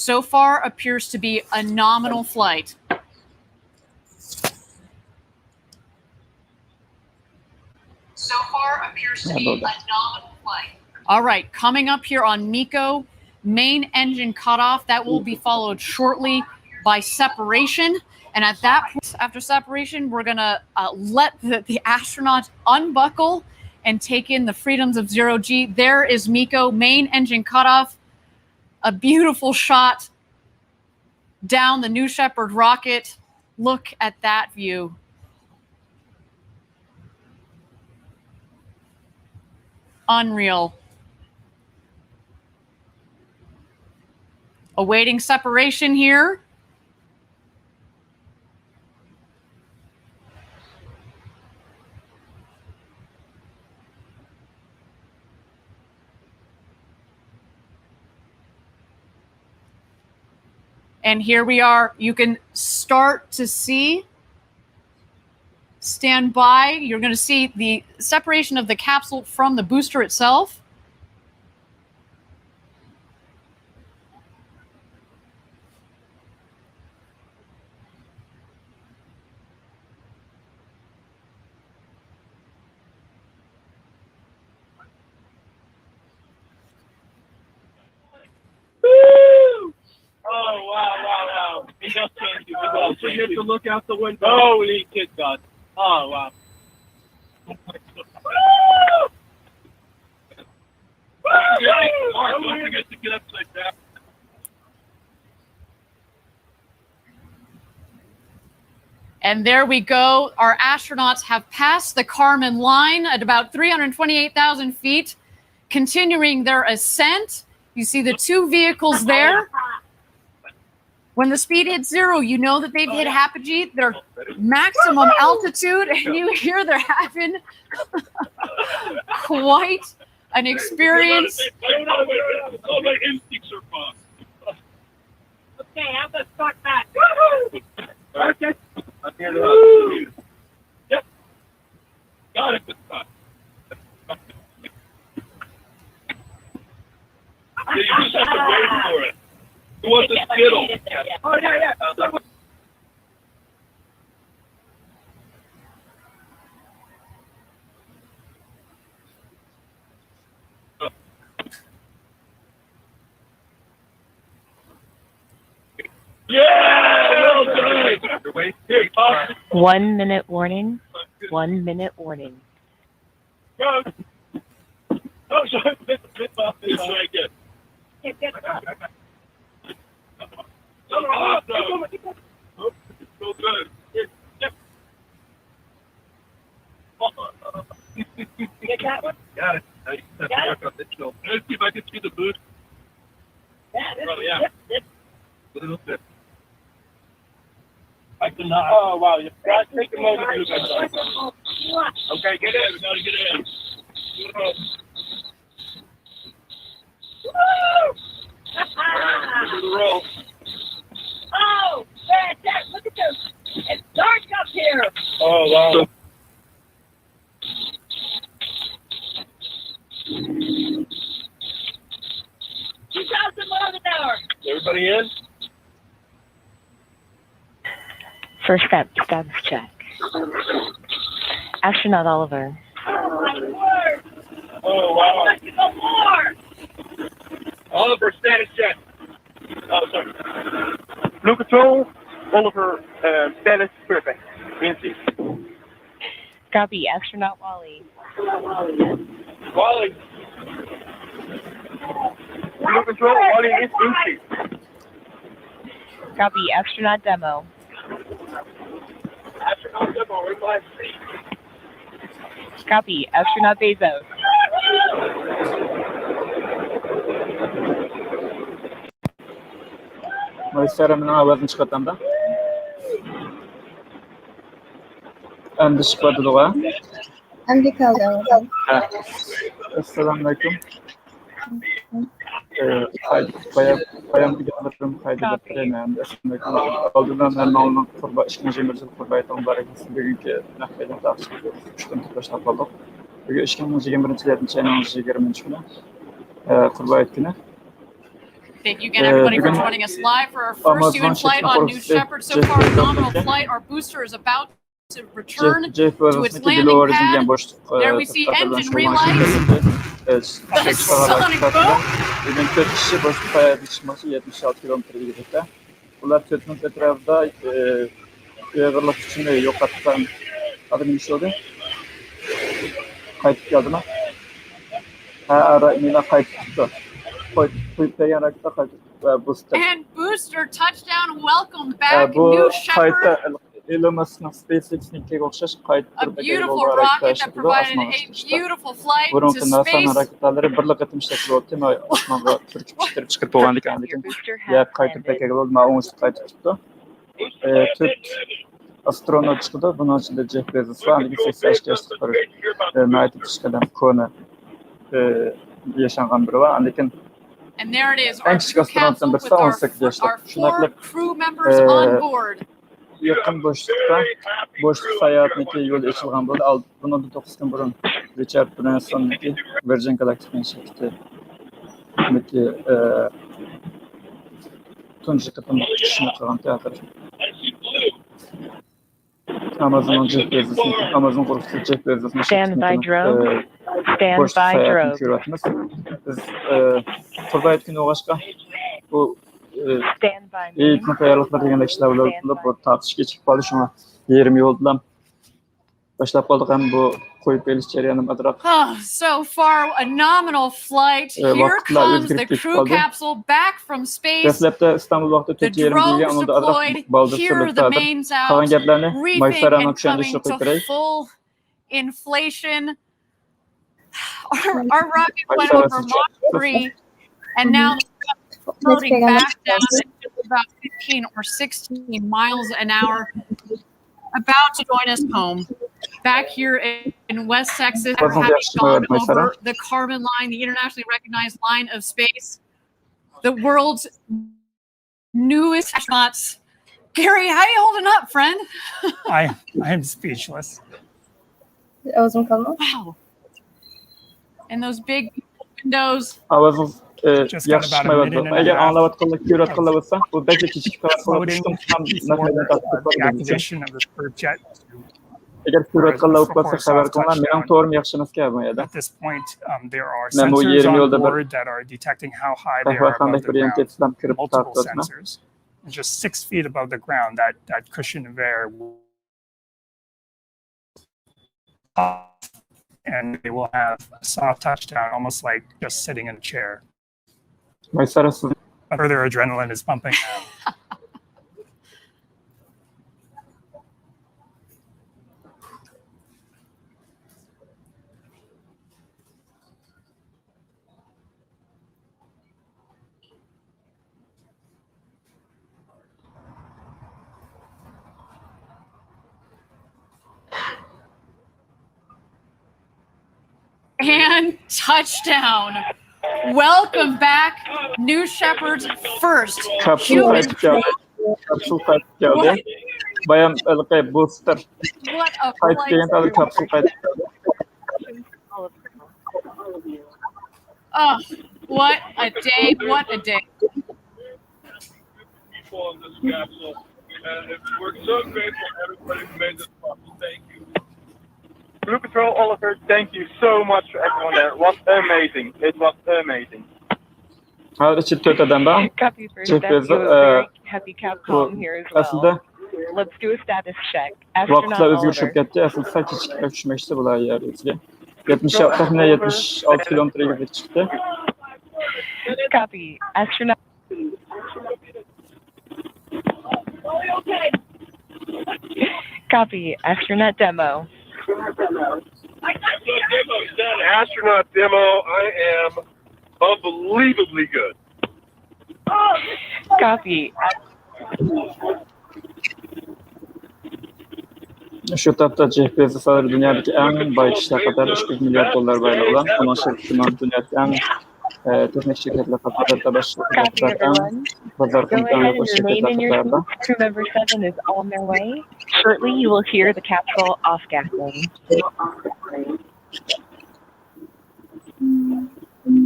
So far appears to be a nominal flight. So far appears to be a nominal flight. All right, coming up here on MECO, main engine cutoff. That will be followed shortly by separation. And at that point, after separation, we're going to let the astronaut unbuckle and take in the freedoms of zero G. There is MECO, main engine cutoff. A beautiful shot down the New Shepard rocket. Look at that view. Unreal. Awaiting separation here. And here we are. You can start to see, stand by. You're going to see the separation of the capsule from the booster itself. Oh, wow. He just changed you. So you have to look out the window. Holy kid God. Oh, wow. Mark, don't forget to get upside down. And there we go. Our astronauts have passed the Kármán line at about 328,000 feet, continuing their ascent. You see the two vehicles there. When the speed hits zero, you know that they've hit apogee, their maximum altitude, and you hear they're having quite an experience. All my instincts are fast. Okay, I'm going to start back. Okay. Yep. Got it this time. Yeah, you just have to wait for it. Who wants a Skittle? Oh, yeah. Yeah! Well done! Here, toss it. 1 minute warning. 1 minute warning. Go. Oh, sorry. It's right there. Oh, no. Oh, it's so good. Here, yep. Get that one? Got it. Now you just have to work on this show. Let's see if I can see the boost. Yeah, this Oh, yeah. This. A little bit. I cannot. Oh, wow. You got to take the moment to do that. Okay, get in. We got to get in. Do the roll. Oh, fantastic. Look at this. It's dark up here. Oh, wow. Everybody in? First step, status check. Astronaut Oliver. Oh, my word. Oh, wow. Let's go more. Oliver, status check. Oh, sorry. Blue control, Oliver, status perfect. Nancy. Copy, astronaut Wally. Wally. Blue control, Wally is Nancy. Copy, astronaut demo. Astronaut demo, reply C. Copy, astronaut Bezos. Moisterem'in avazını çıkartan da. Endi çıkartıldı ha. Endi kaldı. Assalamu alaikum. Bayan bir yanlarım kaydedip veremem. Aldığından her nalının kurba, işkinci mürcül kurba etan barakası bugünkü nəhbeden tartışma görüyoruz. Üçten tutlaşlar kaldık. Bugün işkinci 21. çayınımızı 23 güne kurba ettiğine. Thank you again, everybody, for joining us live for our first human flight on New Shepard. So far, a nominal flight. Our booster is about to return to its landing pad. There we see engine relights. Sonic boom. Bugün 4 kişi boşluk sayahatine çıkması 76 kilometre gidecekler. Bunlar Kötünün etrafında uyarılık içinde yok attıktan adı neymiş oldu? Kayıt geldi mi? Ara yine kayıt tuttu. Kuyup da yanakta kayıt booster. And booster touchdown, welcome back, New Shepard. Elon Musk'ın SpaceX'in ilk okşaş kayıttır. A beautiful rocket that provided a beautiful flight to space. Bunun raketleri birlik etmişler oldu. Ama Osmanlı Türk çıkıp boğandık anladık. Ya kayıttır pek oldu. Ma 13 kayıt tuttu. Türk astronot çıktı. Bunun içinde Jeff Bezos var. 80 yaşlı bir mühendis çıkan konu yaşanan biri var. And there it is, our crew capsule with our 4 crew members on board. Yakın boşluk sayahatine yol açılgan bo'ldi. Bundan 9 kun burun Richard Branson'daki Virgin Galactic'in şirketi tunji qatım ishini qilgan teatr. Amazon Jeff Bezos'un Amazon quruvchisi Jeff Bezos'un Stand by drone. Biz Qurbayat kuni o'g'ashqa bu Stand by me. eğitim tayyorlıklar degandek ishlar bo'lib bu tartish kechikib qoldi. Shunga yerim yo'l bilan boshlab qoldik. Ham bu qo'yib berish jarayoni adroq. So far, a nominal flight. Here comes the crew capsule back from space. Dastlabda Istanbul vaqti 4:30 ga unda adroq here the mains out. Qolgan gaplarni Maysarani Coming tushuntirishga to qo'ydiray. full inflation. Our rocket went over Mach 3, and now floating back down at about 15 or 16 miles an hour, about to join us home. Back here in West Texas, having gone over the carbon line, the internationally recognized line of space, the world's newest astronauts. Gary, how you holding up, friend? I am speechless. Wow. And those big windows. Just got about a minute and a Eğer half anlavatqanlar, ko'ratqanlar bo'lsa, bu belki kichik floating before the activation of the spur jet. Eğer ko'ratqanlar bo'lsa, xabar qilinglar. Mening to'g'rim yaxshi emas bu. At this point, there are sensors on board that are detecting how high they are above the ground. Multiple sensors. And just 6 feet above the ground, that cushion of air will and they will have a soft touchdown, almost like just sitting in a chair. Further adrenaline is pumping now. And touchdown. Welcome back, New Shepard's first human crew. Kapsul kayıt geldi. Bayan booster. What a Kayıt flight. geldi, kapsul kayıt geldi. Oh, what a day, what a day. People on this capsule, and we're so grateful to everybody who made this possible. Thank you. Blue Patrol, Oliver, thank you so much for everyone there. It was amazing. It was amazing. Hadi çift öteden ben. Copy for Jeff that. Bezos, Very happy Capcom here as aslında well. Let's do a status check. Astronaut vakıflar özgür Oliver. şirketi asıl sadece çıkıp düşmüştü bu da yer içine. 76 kilometre gibi çıktı. Copy. Astronaut. Copy. Astronaut demo. Astronaut demo, I am unbelievably good. Copy. Şu tapta Jeff Bezos dünyadaki en bay kişiler kadar 3 milyar dolar bayrağı olan onun şirketinden dünyadaki en teknik şirketler kadar da başlayan bazar Go ahead and kumpanya remain in your şirketler kadar. seat. Crew member 7 is on their way. Shortly, you will hear the capsule off-gassing.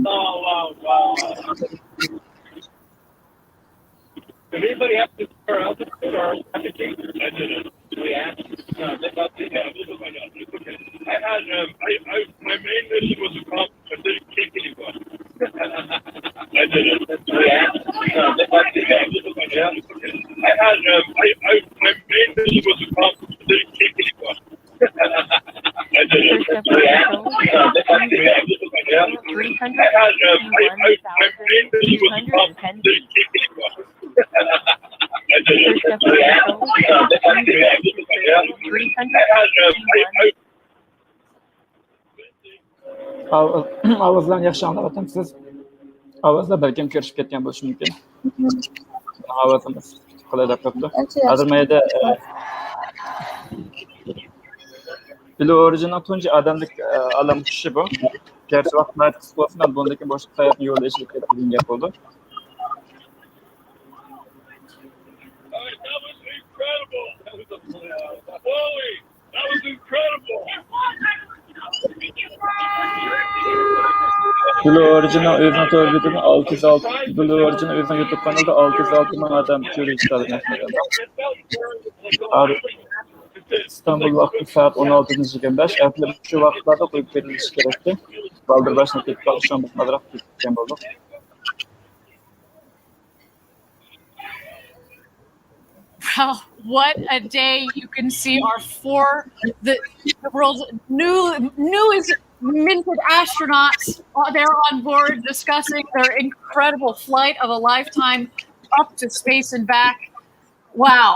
Oh, wow. anybody have to or I did it. We asked. I had my main mission was accomplished. I didn't kick anyone. I did it. We asked. I had my main mission was accomplished. I didn't kick anyone. I did it. We asked. My main mission was accomplished. I didn't kick anyone. Avazdan yaxshi anlayapman. Siz avazda balkim kirishib ketgan bo'lishi mumkin. Avazimiz qo'lida qolibdi. Hozir mayda Blue Origin'ın tunji adamlık alam kişi bu. Gerçi vaqtlar qisqa bo'lsa, bundaki boshqa hayotni yo'lda ishib ketadigan gap bo'ldi. Wally, that was incredible. Blue Origin'ın özünü to'g'ri 606 Blue Origin'ın özünün YouTube kanalida 606 ming odam ko'rishadi. İstanbul vaqti soat 16:25. Aslida shu vaqtlarda qo'yib berilishi kerakdi. Baldirbashni ketib qolishdan buqadroq ketgan bo'ldik. Wow, what a day. You can see our the world's newest minted astronauts. They're on board discussing their incredible flight of a lifetime up to space and back. Wow.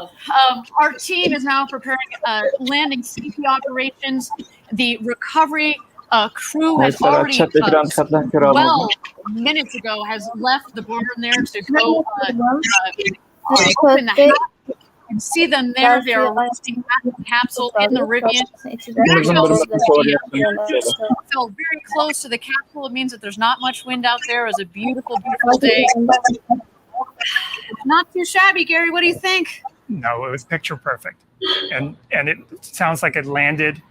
Our team is now preparing landing safety operations. The recovery crew has already, minutes ago, has left the border there to go open the hatch. You can see them there. They are resting back in the capsule in the Rivian. Feel very close to the capsule. It means that there's not much wind out there. It was a beautiful, beautiful day. Not too shabby, Gary. What do you think? No, it was picture perfect. And it sounds like it landed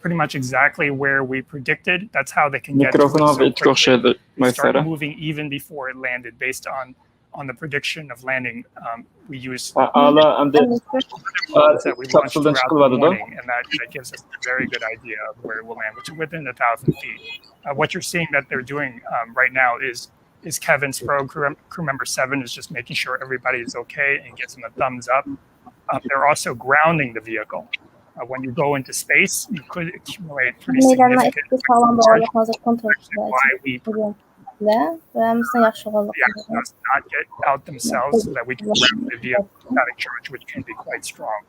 pretty much exactly where we predicted. That's how they can get to it so quickly. They started moving even before it landed based on the prediction of landing. We use that we launched throughout the morning, and that gives us a very good idea of where it will land, which is within 1,000 feet. What you're seeing that they're doing right now is Kevin Sprogue, crew member 7, is just making sure everybody is okay and gets them a thumbs up. They're also grounding the vehicle. When you go into space, you could accumulate pretty significant why we astronauts not get out themselves so that we can ground the vehicle static charge, which can be quite strong.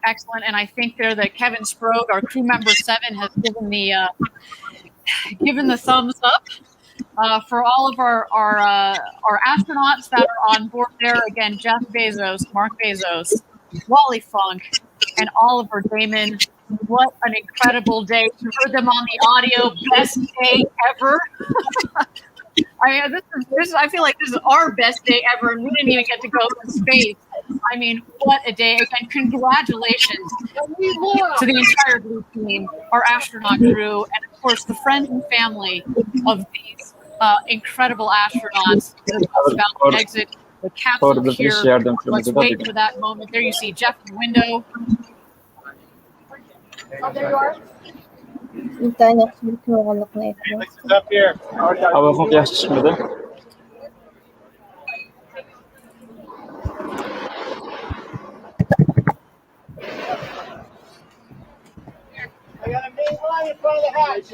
Excellent. And I think there that Kevin Sprogue, our crew member 7, has given the thumbs up. For all of our astronauts that are on board there, again, Jeff Bezos, Mark Bezos, Wally Funk, and Oliver Daemen. What an incredible day. You heard them on the audio. Best day ever. I mean, I feel like this is our best day ever, and we didn't even get to go to space. I mean, what a day. Again, congratulations to the entire Blue team, our astronaut crew, and of course the friends and family of these incredible astronauts that are about to exit the capsule here. Let's wait for that moment. There you see Jeff in the window. Oh, there you are. Up here. Avazım yaxshi chiqmadi. I got a main line in front of the hatch.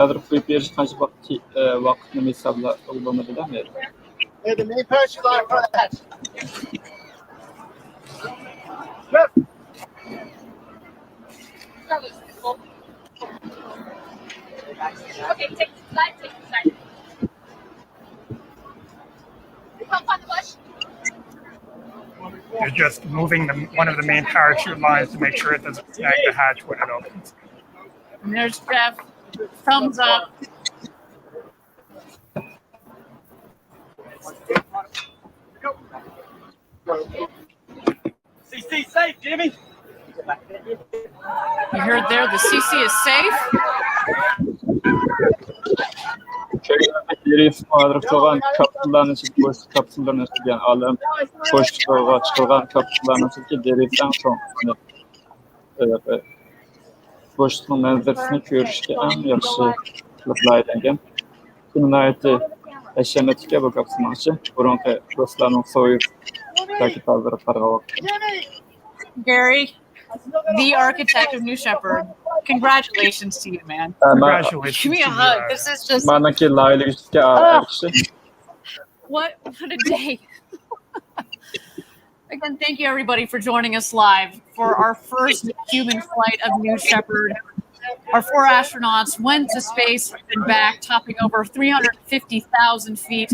Hozir qo'yib berish qancha vaqtni hisoblab bo'lmadida. Yeah, the main parachute line in front of the hatch. Look. Okay, take the slide, You can't find the bush. They're just moving one of the main parachute lines to make sure it doesn't snag the hatch when it opens. And there's Jeff. Thumbs up. CC safe, Jimmy. You heard there, the CC is safe. Birisi muharrif olan kapsullarını çekip boş kapsullarını çekip alım boşluğa çıkılan kapsullarını çekip deristen son boşluğun manzarasını görüşke en yaxşı qılıblaydan. Kımmıti ھەشەمەتكە bu kapsulmaçı. Burunqi dostlarının soyup takip aldırıp qarğaq. Gary, the architect of New Shepard. Congratulations to you, man. Congratulations. Give me a hug. This is just Manaki laylı güçlükə arkışı. what a day. Again, thank you everybody for joining us live for our first human flight of New Shepard. Our 4 astronauts went to space and back, topping over 350,000 feet,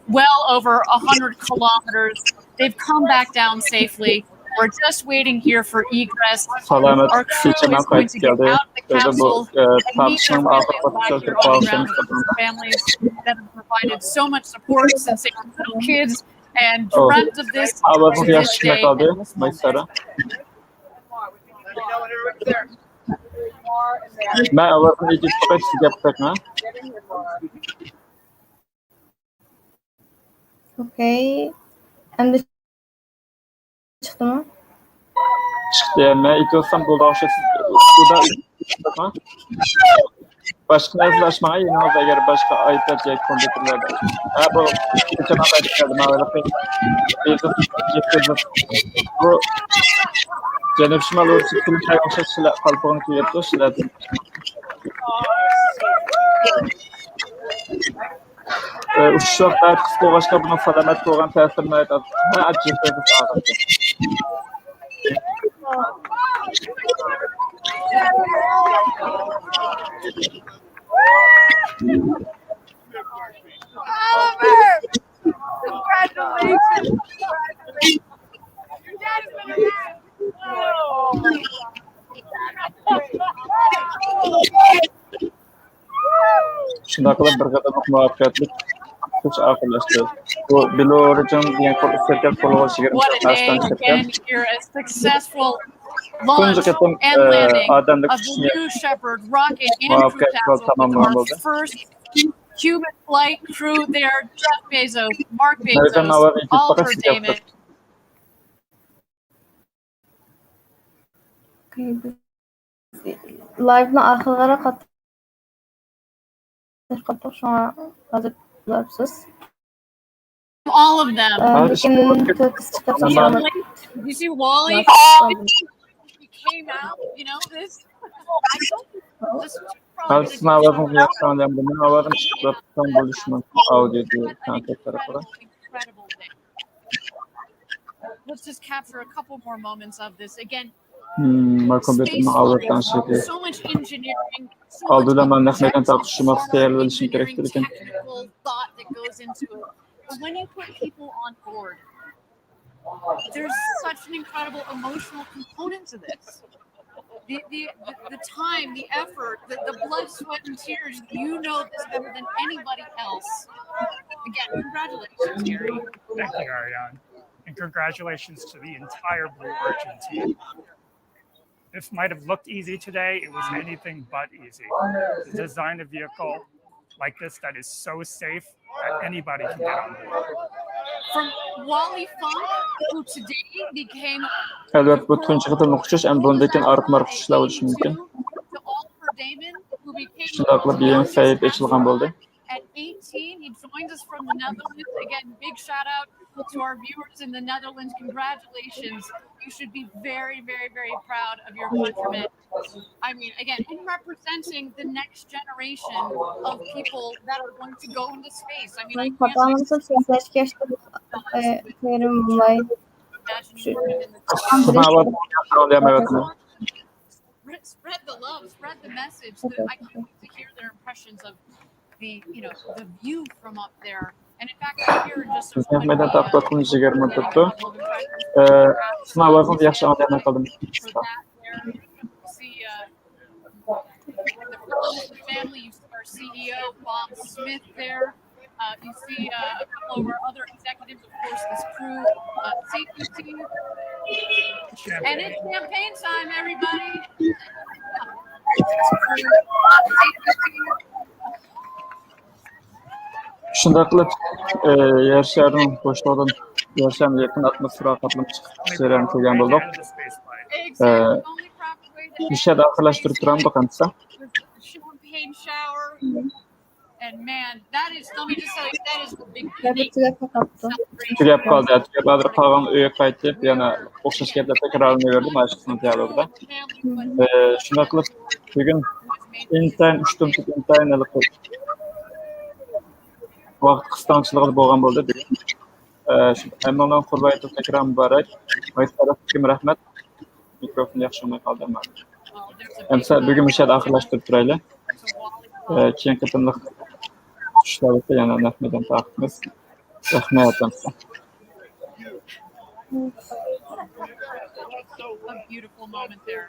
well over 100 kilometers. They've come back down safely. We're just waiting here for egress. Our crew is going to get out of the capsule and meet their families that have provided so much support since they were little kids and dreamt of this to this day. Ben avazın iki çıkış yaptık mı? Okay. Hem de çıktı mı? Çıktı. Ben iki olsam buldu aşağısı. Bu da çıktı mı? Başka yazılaşmaya yeni olsa eğer başka ayıplar Jack kompüterlerde. Bu geçen hafta çıkardım. Bu Cenab Şimal olursa film kaymışa kalpağını kuyuyordu. Şiledim. Uçuşlar kısa oğaçka bunun salamet koğan təsirine ait adı. Jeff Bezos ağırdı. Oliver! Congratulations! Your dad has been around. Şuna kadar bir kadar muvaffakiyetlik kuş akıllaştı. Bu Biloric'in diyen şirket kuruluşu gibi What a day again here, a successful launch and landing of the New Shepard rocket and crew capsule with our first human flight crew there. Jeff Bezos, Mark Bezos, Oliver Daemen. Live'ın arkalara katıldık şuna hazırlarsınız. All of them. Did you see Wally? He came out, you know, this. Kalsın avazın yapsanlar bunu avazın çıkıptan buluşma audio diye kanka tarafı. Let's just capture a couple more moments of this again. Markobetin avazdan şeydi. So much engineering. Aldılar ben nefretten tartışmak isteyen ve işin gerektirirken. When you put people on board, there's such an incredible emotional component to this. The time, the effort, the blood, sweat, and tears. You know this better than anybody else. Again, congratulations, Gary. Thank you, Ariane. And congratulations to the entire Blue Origin team. This might have looked easy today. It was anything but easy. To design a vehicle like this that is so safe that anybody can get on board. From Wally Funk, who today became Elbette bu tunç kadar uçuş en bundaki artmak uçuşlar oluşu mümkün. to Oliver Daemen, who became Şundakla bir yeni sayıp açılgan oldu. At 18, he joins us from the Netherlands. Again, big shout out to our viewers in the Netherlands. Congratulations. You should be very, very, very proud of your countrymen. I mean, again, in representing the next generation of people that are going to go into space. I mean, I can't spread the love, spread the message. I can't wait to hear their impressions of the, you know, the view from up there. And in fact, I'm here in just a moment. Sınavlarınız yaxşı anlayana kaldım. See the family, you see our CEO, Bob Smith there. You see a couple of our other executives, of course, this crew, safety team. And it's campaign time, everybody. Safety team. Shunday qilib, yer sharining bo'shlig'idan yer shariga yaqin atmosferaga qatnab chiqib jarayonga kelgan bo'ldik. Exactly. Only proper way to Bu yerda oxirlashtirib turamiz qancha. champagne shower. And man, that is, let me just tell you, that is the big Rəbətçilə qapatdı. Tugab qoldi. Tugab qolgan uyga qaytib, yana o'xshash gaplar takrorlanaverdi mana shu sinf dialogida. Shunday qilib, bugun intayin 3 tunlik intayinlik vaqt qisqanchiligi bo'lgan bo'ldi bugun. Hammadan Qurbaytov takrar muborak. Maytarafga rahmat. Mikrofonni yaxshi olmay qoldim. Hamsa bugun bu yerda oxirlashtirib turaylik. Keyin qatimliq tushlarga yana rahmatdan taqimiz. Rahmat hamsa. A beautiful moment there.